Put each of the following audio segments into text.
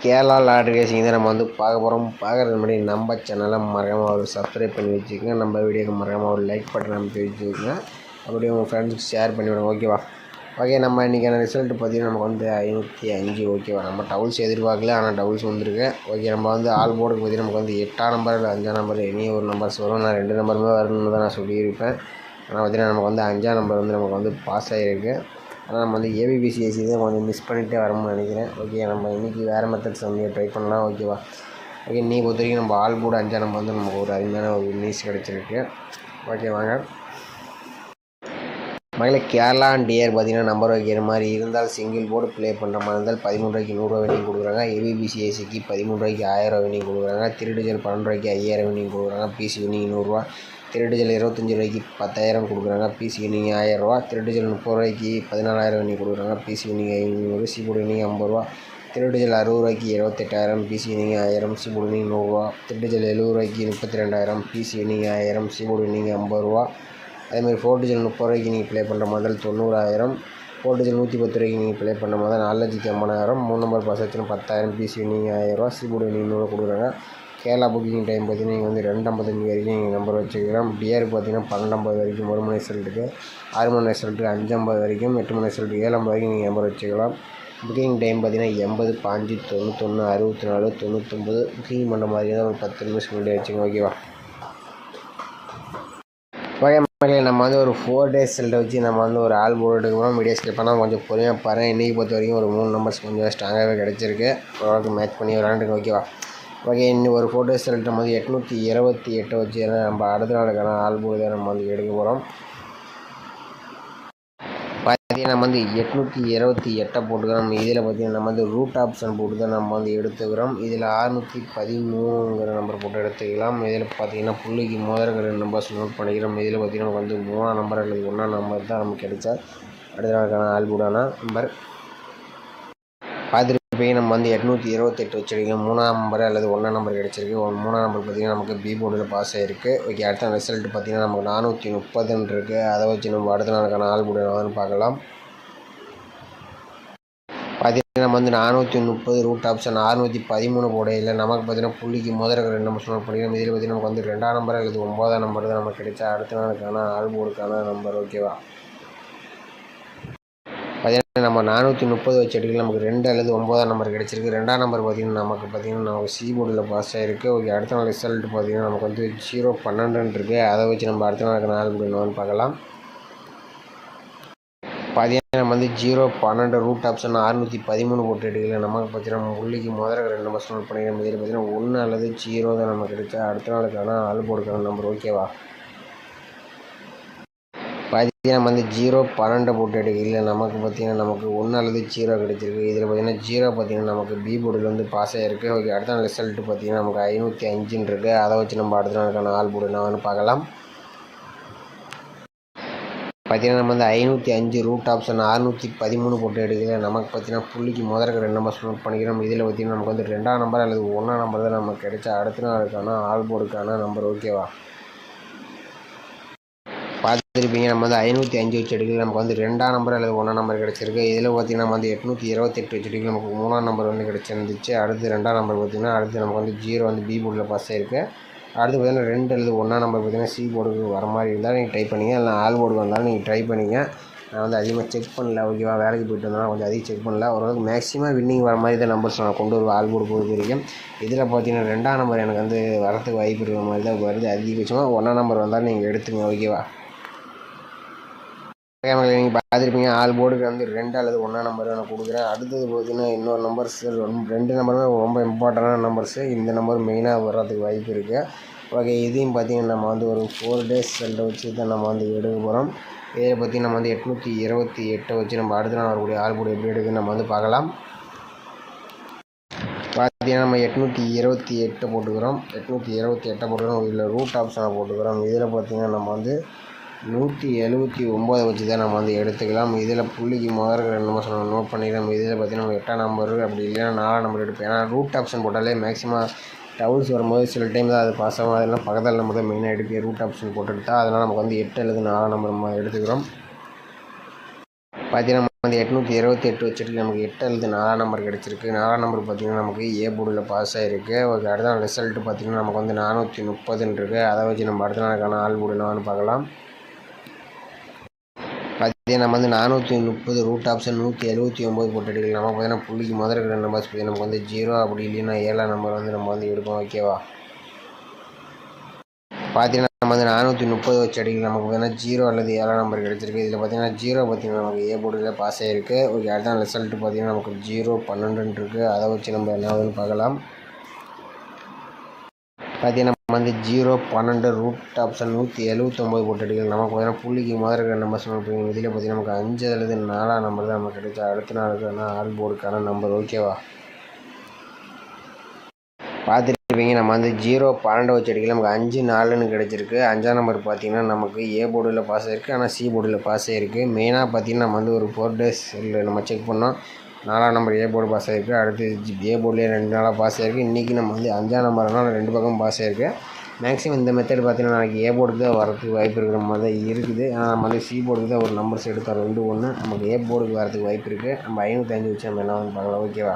Kerala lottery racing தான் நம்ம வந்து பார்க்க போகிறோம். பார்க்குறது முன்னாடி நம்ம சேனலை மறக்காமல் ஒரு சப்ஸ்கிரைப் பண்ணி வச்சுக்கோங்க. நம்ம வீடியோக்கு மறக்காமல் ஒரு லைக் பட்டன் அமைத்து வச்சுக்கோங்க. அப்படியே உங்கள் ஃப்ரெண்ட்ஸுக்கு ஷேர் பண்ணிவிடுங்க. ஓகேவா? ஓகே, நம்ம இன்றைக்கான ரிசல்ட் பார்த்தீங்கன்னா நமக்கு வந்து 505. ஓகேவா? நம்ம டபுள்ஸ் எதிர்பார்க்கல, ஆனால் டபுள்ஸ் வந்திருக்கு. ஓகே, நம்ம வந்து ஆல் போர்டுக்கு பார்த்தீங்கன்னா நமக்கு வந்து 8ஆம் நம்பர் இல்லை 5ஆம் நம்பர் இனி ஒரு நம்பர்ஸ் வரும். நான் 2 நம்பருமே வரணும்னு தான் நான் சொல்லியிருப்பேன். ஆனால் பார்த்தீங்கன்னா நமக்கு வந்து 5ஆம் நம்பர் வந்து நமக்கு வந்து பாஸ் ஆகிருக்கு. ஆனால் நம்ம வந்து ஏபிபிசிஎஸ்சி தான் கொஞ்சம் மிஸ் பண்ணிகிட்டே வரோம்னு நினைக்கிறேன். ஓகே, நம்ம இன்றைக்கி வேறு மெத்தட்ஸ் வந்து ட்ரை பண்ணலாம். ஓகேவா? ஓகே, இன்னைக்கு பொறுத்த வரைக்கும் நம்ம ஆல் போர்டு 5ஆம் நம்பர் வந்து நமக்கு ஒரு அருமையான ஒரு நியூஸ் கிடச்சிருக்கு. ஓகே, வாங்க மகளே. கேரளா அண்ட் டிஆர் பார்த்தீங்கன்னா நம்பர் வைக்கிற மாதிரி இருந்தால் சிங்கிள் போர்டு ப்ளே பண்ணுற மாதிரி இருந்தால் 13 ரூபாய்க்கு 100 ரூபா வினிங் கொடுக்குறாங்க. ஏபிபிசிஎஸ்சிக்கு 13 ரூபாய்க்கு 1000 ரூபா வினிங் கொடுக்குறாங்க. திருடிஜல் 12 ரூபாய்க்கு 5000 வினிங் கொடுக்குறாங்க. பிசி வினிங் 100 ரூபா. திருடிஜல் 25 ரூபாய்க்கு 10,000 கொடுக்குறாங்க. பிசி வினிங் 1000 ரூபா. திருடிஜல் 30 ரூபாய்க்கு 14,000 வினிங் கொடுக்குறாங்க. PC winning 500. சிபோர்டு வினிங் 50 ரூபா. திருடிஜல் 60 ரூபாய்க்கு 78,000. PC winning 1000. சிபோர்டு வினிங் 100 ரூபா. திருடிஜல் 70 ரூபாய்க்கு 32,000. PC winning 1000. சிபோர்டு வினிங் 50 ரூபா. அதேமாதிரி 4 டிஜில் 30 ரூபாய்க்கு நீங்கள் ப்ளே பண்ணுற மாதிரி 90,000. 4 டிஜில் 110 ரூபாய்க்கு நீங்கள் ப்ளே பண்ணுற மாதிரி 4,50,000. 3 நம்பர் பாஸ் ஆச்சுன்னா 10,000. பிசி வினிங் 1000 ரூபா. சிபோர்டு வினிங் 100 கொடுக்குறாங்க. கேரளா புக்கிங் டைம் பார்த்தீங்கன்னா நீங்கள் வந்து 2:55 வரைக்கும் நீங்கள் நம்பர் வச்சுக்கலாம். டிஆருக்கு பார்த்தீங்கன்னா 12:50 வரைக்கும் 1 மணி ரிசல்ட்டுக்கு, 6 மணி ரிசல்ட்டுக்கு 5:50 வரைக்கும், 8 மணி ரிசல்ட்டுக்கு 7:50 வரைக்கும் நீங்கள் நம்பர் வச்சுக்கலாம். புக்கிங் டைம் பார்த்தீங்கன்னா 80, 5, 91, 64, 99. புக்கிங் பண்ணுற மாதிரி தான் ஒரு 10 நிமிஷம் முன்னாடி வச்சுங்க. ஓகேவா? ஓகே மக்களே, நம்ம வந்து ஒரு 4 days ரிசல்ட்டை வச்சு நம்ம வந்து ஒரு ஆல் போர்டு எடுக்கிறோம். வீடியோ ஸ்கிப் பண்ணால் கொஞ்சம் பொறுமையாக பாருங்கள். இன்றைக்கி பொறுத்த வரைக்கும் ஒரு 3 நம்பர்ஸ் கொஞ்சம் ஸ்ட்ராங்காகவே கிடச்சிருக்கு. ஓரளவுக்கு மேட்ச் பண்ணி விளாண்டுங்க. ஓகேவா? ஓகே, இன்னும் ஒரு 4 days ரிசல்ட் நம்ம வந்து 828 வச்சு நம்ம அடுத்த நாளுக்கான ஆல் போர்டு தான் நம்ம வந்து எடுக்க போகிறோம். பார்த்தீங்கன்னா நம்ம வந்து 828 போட்டுக்கிறோம். இதில் பார்த்தீங்கன்னா நம்ம வந்து ரூட் ஆப்ஷன் போட்டு தான் நம்ம வந்து எடுத்துக்கிறோம். இதில் 613ங்கிற நம்பர் போட்டு எடுத்துக்கலாம். இதில் பார்த்தீங்கன்னா புள்ளிக்கு முதல்கிற நம்பர்ஸ் நோட் பண்ணிக்கிறோம். இதில் பார்த்தீங்கன்னா நமக்கு வந்து 3ஆம் நம்பர் அல்லது 1ஆம் நம்பர் தான் நமக்கு கிடைச்சா அடுத்த நாளுக்கான ஆல்போர்டான நம்பர். பார்த்துருப்பீங்க, நம்ம வந்து 828 வச்சுருக்கோம். 3ஆம் நம்பர் அல்லது 1ஆம் நம்பர் கிடச்சிருக்கு. 3ஆம் நம்பர் பார்த்திங்கன்னா நமக்கு பி போர்டில் பாஸ் ஆகிருக்கு. ஓகே, அடுத்த ரிசல்ட் பார்த்திங்கன்னா நமக்கு 430 இருக்குது. அதை வச்சு நம்ம அடுத்த நாளுக்கான ஆல்போர்டு என்னன்னு பார்க்கலாம். பார்த்தீங்கன்னா நம்ம வந்து 430 ரூட் ஆப்ஷன் 613 போடையில் நமக்கு பார்த்தீங்கன்னா புள்ளிக்கு முதல்ல 2 நம்பர் நோட் பண்ணிக்கிறோம். இதில் பார்த்தீங்கன்னா நமக்கு வந்து 2ஆம் நம்பர் அல்லது 9ஆம் நம்பர் தான் நமக்கு கிடைச்சா அடுத்த நாளுக்கான ஆல்போர்டுக்கான நம்பர். ஓகேவா? பார்த்தீங்கன்னா நம்ம 430 வச்சு எடுக்கலாம். நமக்கு 2 அல்லது 9ஆம் நம்பர் கிடச்சிருக்கு. 2ஆம் நம்பர் பார்த்திங்கன்னா நமக்கு சி போர்டில் பாஸ் ஆகிருக்கு. ஓகே, அடுத்த நாள் ரிசல்ட் பார்த்திங்கன்னா நமக்கு வந்து 012 இருக்குது. அதை வச்சு நம்ம அடுத்த நாளுக்கான ஆல்போர்டு என்னன்னு பார்க்கலாம். பார்த்தீங்கன்னா நம்ம வந்து 012 ரூட் ஆப்ஷன் 613 போட்டு எடுக்கல. நமக்கு பார்த்தீங்கன்னா புள்ளிக்கு முதல்ல 2 நம்பர்ஸ் நோட் பண்ணிக்கிறோம். இதில் பார்த்தீங்கன்னா 1 அல்லது 0 தான் நமக்கு கிடைச்சா அடுத்த நாளுக்கான ஆல்போர்டுக்கான நம்பர். ஓகேவா? பார்த்தீங்கன்னா நம்ம வந்து 012 போட்டு எடுக்கல. நமக்கு பார்த்தீங்கன்னா நமக்கு 1 அல்லது 0 கிடைச்சிருக்கு. இதில் பார்த்தீங்கன்னா 0 பார்த்தீங்கன்னா நமக்கு பி போர்டில் வந்து பாஸ் ஆகிருக்கு. ஓகே, அடுத்த நாள் ரிசல்ட் பார்த்தீங்கன்னா நமக்கு 505 இருக்குது. அதை வச்சு நம்ம அடுத்த நாளுக்கான ஆல்போர்டு என்னன்னு பார்க்கலாம். பார்த்தீங்கன்னா நம்ம வந்து 505 ரூட் ஆப்ஷன் 613 போட்டு எடுக்கல. நமக்கு பார்த்தீங்கன்னா புள்ளிக்கு முதல்ல 2 நம்பர்ஸ் நோட் பண்ணிக்கிறோம். இதில் பார்த்தீங்கன்னா நமக்கு வந்து 2ஆம் நம்பர் அல்லது 1ஆம் நம்பர் தான் நமக்கு கிடைச்சா அடுத்த நாளுக்கான ஆல்போர்டுக்கான நம்பர். ஓகேவா? பார்த்துருப்பீங்க, நம்ம வந்து 505 வச்சு எடுக்கல. நமக்கு வந்து 2ஆம் நம்பர் அல்லது 1ஆம் நம்பர் கிடச்சிருக்கு. இதில் பார்த்தீங்கன்னா நம்ம வந்து 828 வச்சு எடுக்கல. நமக்கு 3ஆம் நம்பர் வந்து கிடச்சிருந்துச்சு. அடுத்து 2ஆம் நம்பர் பார்த்தீங்கன்னா அடுத்து நமக்கு வந்து 0 வந்து பி போர்டில் பாஸ் ஆகிருக்கு. அடுத்து பார்த்தீங்கன்னா 2 அல்லது 1ஆம் நம்பர் பார்த்தீங்கன்னா சி போர்டுக்கு வர மாதிரி இருந்தால் நீங்கள் ட்ரை பண்ணிங்க. இல்லை ஆல் போர்டு வந்தாலும் நீங்கள் ட்ரை பண்ணிங்க. நான் வந்து அதிகமாக செக் பண்ணல. ஓகேவா? வேலைக்கு போய்ட்டு வந்தாலும் கொஞ்சம் அதிகம் செக் பண்ணல. ஓரளவுக்கு மேக்ஸிமம் வின்னிங் வர மாதிரி தான் நம்பர்ஸ் நான் கொண்டு வருவேன் ஆல் போர்டு பொறுத்த வரைக்கும். இதில் பார்த்தீங்கன்னா 2ஆம் நம்பர் எனக்கு வந்து வரத்துக்கு வாய்ப்பு இருக்கிற மாதிரி தான் வருது. அதிகபட்சமாக 1ஆம் நம்பர் வந்தாலும் நீங்கள் எடுத்துங்க. ஓகேவா? நீங்கள் பார்த்துருப்பீங்க, ஆல் போர்டுக்கு வந்து 2 அல்லது 1ஆம் நம்பர் நான் கொடுக்குறேன். அடுத்தது பார்த்தீங்கன்னா இன்னொரு நம்பர்ஸ் 2 நம்பருமே ரொம்ப இம்பார்ட்டண்டான நம்பர்ஸு. இந்த நம்பர் மெயினாக வர்றதுக்கு வாய்ப்பு இருக்குது. ஓகே, இதையும் பார்த்திங்கன்னா நம்ம வந்து ஒரு 4 days ரிசல்ட்டை வச்சு தான் நம்ம வந்து எடுக்க போகிறோம். இதை பற்றி நம்ம வந்து 828 வச்சு நம்ம அடுத்த நாள் வரக்கூடிய ஆல் போர்டு எப்படி எடுக்குன்னு நம்ம வந்து பார்க்கலாம். பார்த்தீங்கன்னா நம்ம 828 போட்டுக்கிறோம். 828 போட்டுக்கிறோம். இதில் ரூட் ஆப்ஷனை போட்டுக்கிறோம். இதில் பார்த்திங்கன்னா நம்ம வந்து 179 வச்சு தான் நம்ம வந்து எடுத்துக்கலாம். இதில் புள்ளிக்கு முதல்ல 2 நம்பர் நோட் பண்ணிக்கிறோம். இதில் பார்த்திங்கன்னா நம்ம 8ஆம் நம்பர் அப்படி இல்லைன்னா 4ஆம் நம்பர் எடுப்பேன். ஏன்னா ரூட் ஆப்ஷன் போட்டாலே மேக்ஸிமம் டபுள்ஸ் வரும்போது சில டைம் தான் அது பாஸ் ஆகும். அதெல்லாம் பக்கத்தில் நம்பர் தான் மெயினாக எடுக்க ரூட் ஆப்ஷன் போட்டு எடுத்தால். அதனால் நமக்கு வந்து 8 அல்லது 4ஆம் நம்பர் நம்ம எடுத்துக்கிறோம். பார்த்தீங்கன்னா வந்து 828 வச்சுட்டு நமக்கு 8 அல்லது 4ஆம் நம்பர் கிடச்சிருக்கு. 4ஆம் நம்பர் பார்த்திங்கன்னா நமக்கு ஏ போர்டில் பாஸ் ஆகிருக்கு. ஓகே, அடுத்த ரிசல்ட்டு பார்த்திங்கன்னா நமக்கு வந்து 430ன்னு இருக்குது. அதை வச்சு நம்ம அடுத்த நாளுக்கான ஆல் போர்டு என்னன்னு பார்க்கலாம். பார்த்தீங்கன்னா நம்ம வந்து 430 ரூட் ஆப்ஷன் 179 போட்டு எடுக்கலாம். நம்ம பார்த்தீங்கன்னா புள்ளிக்கு முதல் இருக்கிற நம்பர்ஸ் பார்த்தீங்கன்னா நமக்கு வந்து 0 அப்படி இல்லைன்னா 7ஆம் நம்பர் வந்து நம்ம வந்து எடுப்போம். ஓகேவா, பார்த்தீங்கன்னா நம்ம வந்து 430 வச்சு அடிக்கலாம். நமக்கு பார்த்தீங்கன்னா 0 அல்லது 7ஆம் நம்பர் கிடச்சிருக்கு. இதில் பார்த்தீங்கன்னா 0 பார்த்தீங்கன்னா நமக்கு ஏ போர்டில் பாஸ் ஆகிருக்கு. ஓகே, அடுத்த ரிசல்ட்டு பார்த்தீங்கன்னா நமக்கு 012 இருக்குது. அதை வச்சு நம்ம என்ன ஆகுதுன்னு பார்க்கலாம். பார்த்தீங்கன்னா நம்ம வந்து 012 ரூட் ஆப்ஷன் 179 போட்டு அடிக்கலாம். நமக்கு பார்த்தீங்கன்னா புள்ளிக்கு முதல் இருக்கிற நம்பர்ஸ் இதில் பார்த்தீங்கன்னா நமக்கு 5 அல்லது 4ஆம் நம்பர் தான் நமக்கு கிடைச்சா அடுத்த நாளுக்கான ஆல் போர்டுக்கான நம்பர். ஓகேவா, பார்த்துருப்பீங்க. நம்ம வந்து 012 வச்சு அடிக்கலாம். நமக்கு 5 4ன்னு கிடச்சிருக்கு. 5ஆம் நம்பர் பார்த்திங்கன்னா நமக்கு ஏ போர்டில் பாஸ் ஆகிருக்கு, ஆனால் சி போர்டில் பாஸ் ஆகிருக்கு. மெயினாக பார்த்திங்கன்னா நம்ம வந்து ஒரு 4 டேஸ் நம்ம செக் பண்ணோம். 4ஆம் நம்பர் ஏ போர்டு பாஸ் ஆகிருக்கு. அடுத்து ஏ போர்ட்லேயே 2 நாளாக பாஸ் ஆகிருக்கு. இன்றைக்கி நம்ம வந்து 5ஆம் நம்பர்னால் 2 பக்கம் பாஸ் ஆகிருக்கு. மேக்ஸிமம் இந்த மெத்தட் பார்த்திங்கன்னா நாளைக்கு ஏ போர்டுக்கு தான் வரதுக்கு வாய்ப்பு இருக்கிற மாதிரி தான் இருக்குது. ஆனால் நம்ம வந்து சி போர்டுக்கு தான் ஒரு நம்பர்ஸ் எடுத்தோம் 2 1. நமக்கு ஏ போர்டுக்கு வரதுக்கு வாய்ப்பு இருக்குது. நம்ம 505 வச்சு நம்ம என்ன வந்து பார்க்கலாம். ஓகேவா,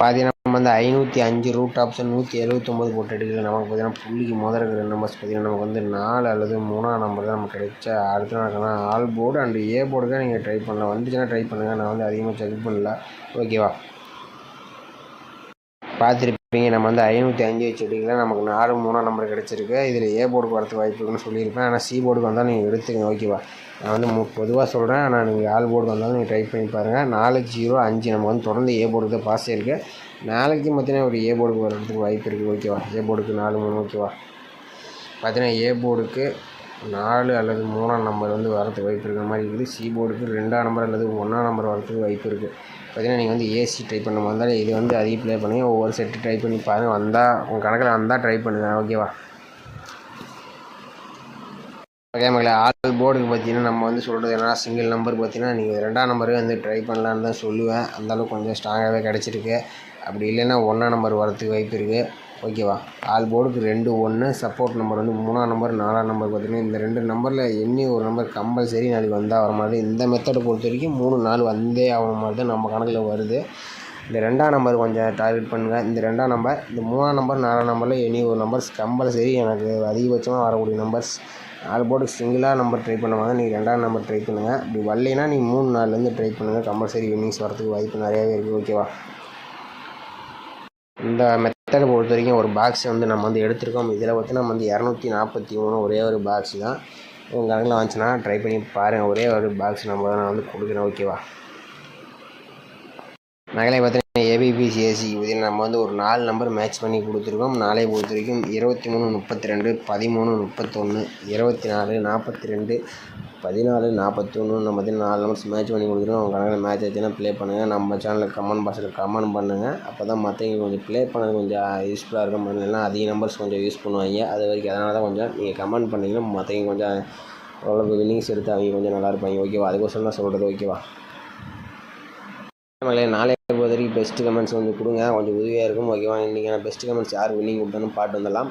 பார்த்தீங்கன்னா நம்ம வந்து 505 ரூட் ஆப்ஷன் 179 போட்டு எடுக்கலாம். நமக்கு பார்த்தீங்கன்னா புள்ளிக்கு முதல் இருக்கிற நம்பர்ஸ் பார்த்தீங்கன்னா நமக்கு வந்து 4 அல்லது 3ஆம் நம்பர் தான் நமக்கு கிடைச்சா அடுத்த நாளுக்கான all board and A board தான் நீங்கள் ட்ரை பண்ணலாம். வந்துச்சுன்னா ட்ரை பண்ணுங்கள். நான் வந்து அதிகமாக செக் பண்ணல. ஓகேவா, பார்த்துருப்பீங்க. நம்ம வந்து 505 வச்சு எடுக்கலாம். நமக்கு 4 3ஆம் நம்பர் கிடச்சிருக்கு. இதில் ஏ போர்டுக்கு வரதுக்கு வாய்ப்பு இருக்குன்னு சொல்லியிருப்பேன். ஆனால் சி போர்டுக்கு வந்தால் நீங்கள் எடுத்துங்க. ஓகேவா, நான் வந்து பொதுவாக சொல்கிறேன். ஆனால் நீங்கள் ஆல் போர்டு வந்தாலும் நீங்கள் ட்ரை பண்ணி பாருங்கள். 4 0 5 நம்ம வந்து தொடர்ந்து ஏ போர்டுக்கு தான் பாஸ் ஆகிருக்கு. நாளைக்கு பார்த்தீங்கன்னா ஒரு ஏ போர்டுக்கு வர்றதுக்கு வாய்ப்பு இருக்குது. ஓகேவா, ஏ போர்டுக்கு 4 3. ஓகேவா, பார்த்தீங்கன்னா ஏ போர்டுக்கு 4 அல்லது 3ஆம் நம்பர் வந்து வரதுக்கு வாய்ப்பு இருக்கிற மாதிரி இருக்குது. சி போர்டுக்கு 2ஆம் நம்பர் அல்லது 1ஆம் நம்பர் வரதுக்கு வாய்ப்பு இருக்குது. பார்த்தீங்கன்னா நீங்கள் வந்து ஏசி ட்ரை பண்ண வந்தாலும் இது வந்து அதிகம் ப்ளே பண்ணுங்கள். ஒவ்வொரு செட்டு ட்ரை பண்ணி பாருங்கள். வந்தால் உங்கள் கணக்கில் வந்தால் ட்ரை பண்ணுங்கள். ஓகேவா, ஓகே மகளே, ஆல் போர்டுக்கு பார்த்தீங்கன்னா நம்ம வந்து சொல்கிறது என்னன்னா சிங்கிள் நம்பர் பார்த்தீங்கன்னா நீங்கள் 2ஆம் நம்பரே வந்து ட்ரை பண்ணலான்னு தான் சொல்லுவேன். அந்தளவுக்கு கொஞ்சம் ஸ்ட்ராங்காகவே கிடச்சிருக்கு. அப்படி இல்லைன்னா 1ஆம் நம்பர் வரதுக்கு வாய்ப்பு இருக்குது. ஓகேவா, ஆல் போர்டுக்கு 2 1 சப்போர்ட் நம்பர் வந்து 3ஆம் நம்பர் 4ஆம் நம்பர் பார்த்தீங்கன்னா இந்த 2 நம்பரில் எண்ணி ஒரு நம்பர் கம்பல்சரி நாளைக்கு வந்தால் வர மாதிரி. இந்த மெத்தடை பொறுத்த வரைக்கும் 3 4 வந்தே ஆகிற மாதிரி தான் நம்ம கணக்கில் வருது. இந்த 2ஆம் நம்பர் கொஞ்சம் டார்கெட் பண்ணுங்கள். இந்த 2ஆம் நம்பர், இந்த 3ஆம் நம்பர் 4ஆம் நம்பரில் எனி ஒரு நம்பர்ஸ் கம்பல்சரி எனக்கு அதிகபட்சமாக வரக்கூடிய நம்பர்ஸ். ஆல் போர்டுக்கு சிங்கிளாக நம்பர் ட்ரை பண்ணுவாங்க. நீங்கள் 2ஆம் நம்பர் ட்ரை பண்ணுங்கள். இப்படி வரலைன்னா நீங்கள் 3 4லேருந்து ட்ரை பண்ணுங்கள். கம்பல்சரி வின்னிங்ஸ் வரதுக்கு வாய்ப்பு நிறையாவே இருக்குது. ஓகேவா, இந்த மெத்தடை பொறுத்த வரைக்கும் ஒரு பாக்ஸ் வந்து நம்ம வந்து எடுத்துருக்கோம். இதில் பார்த்தீங்கன்னா நம்ம வந்து 243 ஒரே ஒரு பாக்ஸ் தான். உங்கள் கணக்கில் வந்துச்சுன்னா ட்ரை பண்ணி பாருங்கள். ஒரே ஒரு பாக்ஸ் நான் வந்து கொடுக்குறேன். ஓகேவா, நகலை பார்த்தீங்கன்னா ஏபிபிசிஎஸ்சி இதில் நம்ம வந்து ஒரு 4 நம்பர் மேட்ச் பண்ணி கொடுத்துருக்கோம். நாளை பொறுத்த வரைக்கும் 23 32 13 31 24 42 14 41 நம்ம பார்த்தீங்கன்னா 4 நம்பர்ஸ் மேட்ச் பண்ணி கொடுத்துருக்கோம். உங்கள் கணக்கில் மேட்ச் ஆச்சுன்னா ப்ளே பண்ணுங்கள். நம்ம சேனலில் கமெண்ட் பாக்ஸில் கமெண்ட் பண்ணுங்கள். அப்போ தான் மற்றவங்க கொஞ்சம் ப்ளே பண்ணது கொஞ்சம் யூஸ்ஃபுல்லாக இருக்கும். இல்லைன்னா அதிக நம்பர்ஸ் கொஞ்சம் யூஸ் பண்ணுவாங்க. அது வரைக்கும் அதனால தான் கொஞ்சம் நீங்கள் கமெண்ட் பண்ணிங்கன்னா மற்றவங்க கொஞ்சம் ஓரளவுக்கு வின்னிங்ஸ் எடுத்து அவங்க கொஞ்சம் நல்லா இருப்பாங்க. ஓகேவா, அதுக்கோசரம் தான் சொல்கிறது. ஓகேவா, நாளை பொறுத்த வரைக்கும் பெஸ்ட்டு கமெண்ட்ஸ் கொஞ்சம் கொடுங்க, கொஞ்சம் உதவியாக இருக்கும். ஓகேவா, இன்றைக்கான பெஸ்ட்டு கமெண்ட்ஸ் யார் வின்னிங் கொடுத்தாலும் பாட்டு வந்துடலாம்.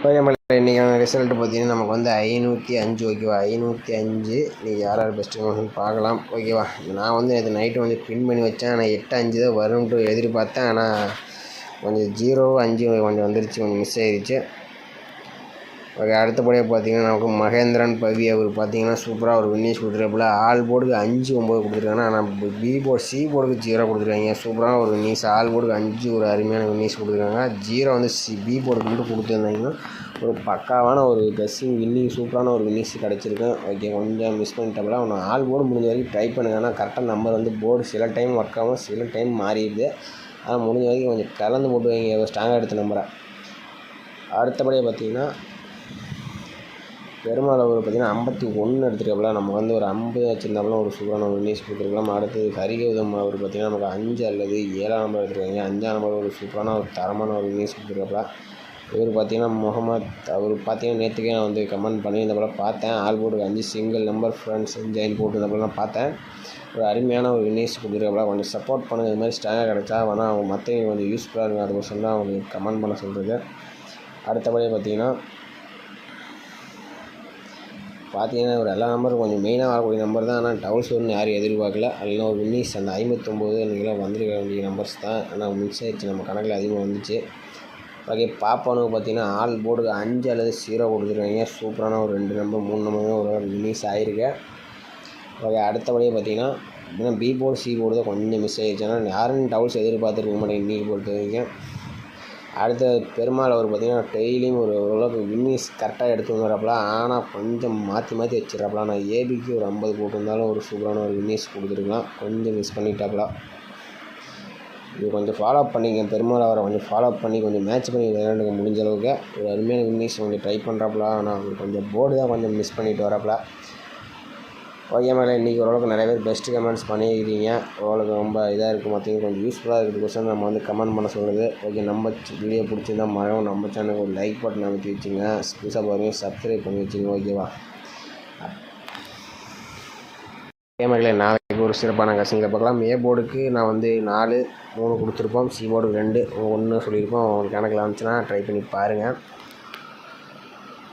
ஓகே மகளே, இன்றைக்கான ரிசல்ட்டு பார்த்தீங்கன்னா நமக்கு வந்து 505. ஓகேவா, 505 நீங்கள் யார் யார் பெஸ்ட்டு கமெண்ட்ஸ்னு பார்க்கலாம். ஓகேவா, நான் வந்து நேற்று நைட்டு வந்து பின் பண்ணி வச்சேன். ஆனால் 8 5 தான் வரும்ன்ட்டு எதிர்பார்த்தேன். ஆனால் கொஞ்சம் 0 5 கொஞ்சம் வந்துருச்சு, கொஞ்சம் மிஸ் ஆயிடுச்சு. ஓகே, அடுத்தபடியாக பார்த்தீங்கன்னா நமக்கு மகேந்திரன் பவி அவர் பார்த்தீங்கன்னா சூப்பராக ஒரு வின்னிங்ஸ் கொடுத்துருக்காப்புல. ஆல் போர்டுக்கு 5 9 கொடுத்துருக்காங்க. ஆனால் பி போர்டு சி போர்டுக்கு 0 கொடுத்துருக்காங்க. சூப்பரான ஒரு வின்னிங்ஸ். ஆல் போர்டுக்கு 5 ஒரு அருமையான வின்னிங்ஸ் கொடுத்துருக்காங்க. 0 வந்து பி போர்டுக்கு மட்டும் கொடுத்துருந்தாங்கன்னா ஒரு பக்காவான ஒரு கெஸ்ஸிங் வின்னிங் சூப்பரான ஒரு வின்னிங்ஸ் கிடச்சிருக்கும். ஓகே, கொஞ்சம் மிஸ் பண்ணிட்டப்பல ஒன்று ஆல் போர்டு முடிஞ்ச வரைக்கும் ட்ரை பண்ணுங்க. ஆனால் கரெக்டாக நம்பர் வந்து போர்டு சில டைம் ஒர்க் ஆகும், சில டைம் மாறிடுது. ஆனால் முடிஞ்ச வரைக்கும் கொஞ்சம் கலந்து போட்டு வைங்க ஸ்ட்ராங்காக எடுத்த நம்பரை. அடுத்தபடியாக பார்த்தீங்கன்னா பெருமாள் அவர் பார்த்தீங்கன்னா 51 எடுத்துருக்காப்புல. நமக்கு வந்து ஒரு 50 வச்சுருந்தாப்புல ஒரு சூப்பரான ஒரு வின்னிங்ஸ் கொடுத்துருக்கலாம். அடுத்து ஹரிகௌதம் அவர் பார்த்தீங்கன்னா நமக்கு 5 அல்லது 7ஆம் நம்பர் எடுத்துருக்காங்க. 5ஆம் நம்பர் ஒரு சூப்பரான ஒரு தரமான ஒரு வின்னிங்ஸ் கொடுத்துருக்காப்புல. இவர் பார்த்தீங்கன்னா முகமது அவர் பார்த்தீங்கன்னா நேற்றுக்கே நான் வந்து கமெண்ட் பண்ணியிருந்தப்பல பார்த்தேன். ஆல் போர்டுக்கு 5 சிங்கிள் நம்பர் ஃப்ரெண்ட்ஸ் ஜெயின் போட்டுருந்தப்பலாம் பார்த்தேன். ஒரு அருமையான ஒரு வின்னிங்ஸ் கொடுத்துருக்காப்புல. கொஞ்சம் சப்போர்ட் பண்ணுங்கள். இது மாதிரி ஸ்ட்ராங்காக கிடச்சா வேணால் அவங்க மற்றவங்க கொஞ்சம் யூஸ்ஃபுல்லாக இருக்கும். அதுக்கோசரம் தான் அவங்க கமெண்ட் பண்ண சொல்கிறது. அடுத்தபடியாக பார்த்தீங்கன்னா பார்த்தீங்கன்னா ஒரு எல்லா நம்பரும் கொஞ்சம் மெயினாக வரக்கூடிய நம்பர் தான். ஆனால் டவுன்ஸ் ஒன்று யாரும் எதிர்பார்க்கல. அதில் ஒரு வின்னிஸ் அந்த 59 நீங்களாம் வந்துருக்க வேண்டிய நம்பர்ஸ் தான். ஆனால் மிஸ் ஆகிடுச்சு, நம்ம கணக்கில் அதிகமாக வந்துச்சு. ஓகே, பாப்பானுக்கு பார்த்தீங்கன்னா ஆல் போர்டுக்கு 5 அல்லது 0 கொடுத்துருக்காங்க. சூப்பரான ஒரு 2 நம்பர் 3 நம்பருமே ஒரு வின்னிஸ் ஆகிருக்கு. ஓகே, அடுத்தபடியே பார்த்தீங்கன்னா பி போர்டு சி போர்டு தான் கொஞ்சம் மிஸ் ஆகிடுச்சு. ஆனால் யாரும் டவுன்ஸ் எதிர்பார்த்துருக்க மாட்டேங்க இன்றைக்கி பொறுத்த வரைக்கும். அடுத்த பெருமாள் அவர் பார்த்திங்கன்னா டெய்லியும் ஓரளவுக்கு வின்னிஸ் கரெக்டாக எடுத்து வந்துடுறாப்புல. ஆனால் கொஞ்சம் மாற்றி வச்சிடறாப்புல. நான் ஏபிக்கு ஒரு 50 போட்டிருந்தாலும் ஒரு சூப்பரான ஒரு வின்னிஸ் கொடுத்துருக்கலாம். கொஞ்சம் மிஸ் பண்ணிட்டாப்புல. இது கொஞ்சம் ஃபாலோ பண்ணிங்க, பெருமாள் அவரை கொஞ்சம் ஃபாலோ பண்ணி கொஞ்சம் மேட்ச் பண்ணி விளையாண்டுக்க முடிஞ்ச அளவுக்கு. ஒரு அருமையான வின்னிஸ் கொஞ்சம் ட்ரை பண்ணுறாப்புல. ஆனால் அவர் கொஞ்சம் போர்டு தான் கொஞ்சம் மிஸ் பண்ணிட்டு வராப்புல. ஓகே மேலே இன்றைக்கி ஓரளவுக்கு நிறைய பேர் பெஸ்ட்டு கமெண்ட்ஸ் பண்ணியிருக்கீங்க. ஓரளவுக்கு ரொம்ப இதாக இருக்குது, மற்றவங்க கொஞ்சம் யூஸ்ஃபுல்லாக இருக்கிறதுக்கோசரம் நம்ம கமெண்ட் பண்ண சொல்கிறது. ஓகே, நம்ம வீடியோ பிடிச்சிருந்தா மறக்காம நம்ம சேனலுக்கு ஒரு லைக் பட்டன் அமைத்து வச்சுங்க. புதுசாக பாருங்கள், சப்ஸ்கிரைப் பண்ணி வச்சுங்க. ஓகேவா? கேமரில் நாளைக்கு ஒரு சிறப்பான கசிங்களை பார்க்கலாம். ஏ போர்டுக்கு நான் 4 3 கொடுத்துருப்போம். சி போர்டுக்கு 2 1 சொல்லியிருப்போம். கணக்கில் வந்துச்சுன்னா ட்ரை பண்ணி பாருங்கள்.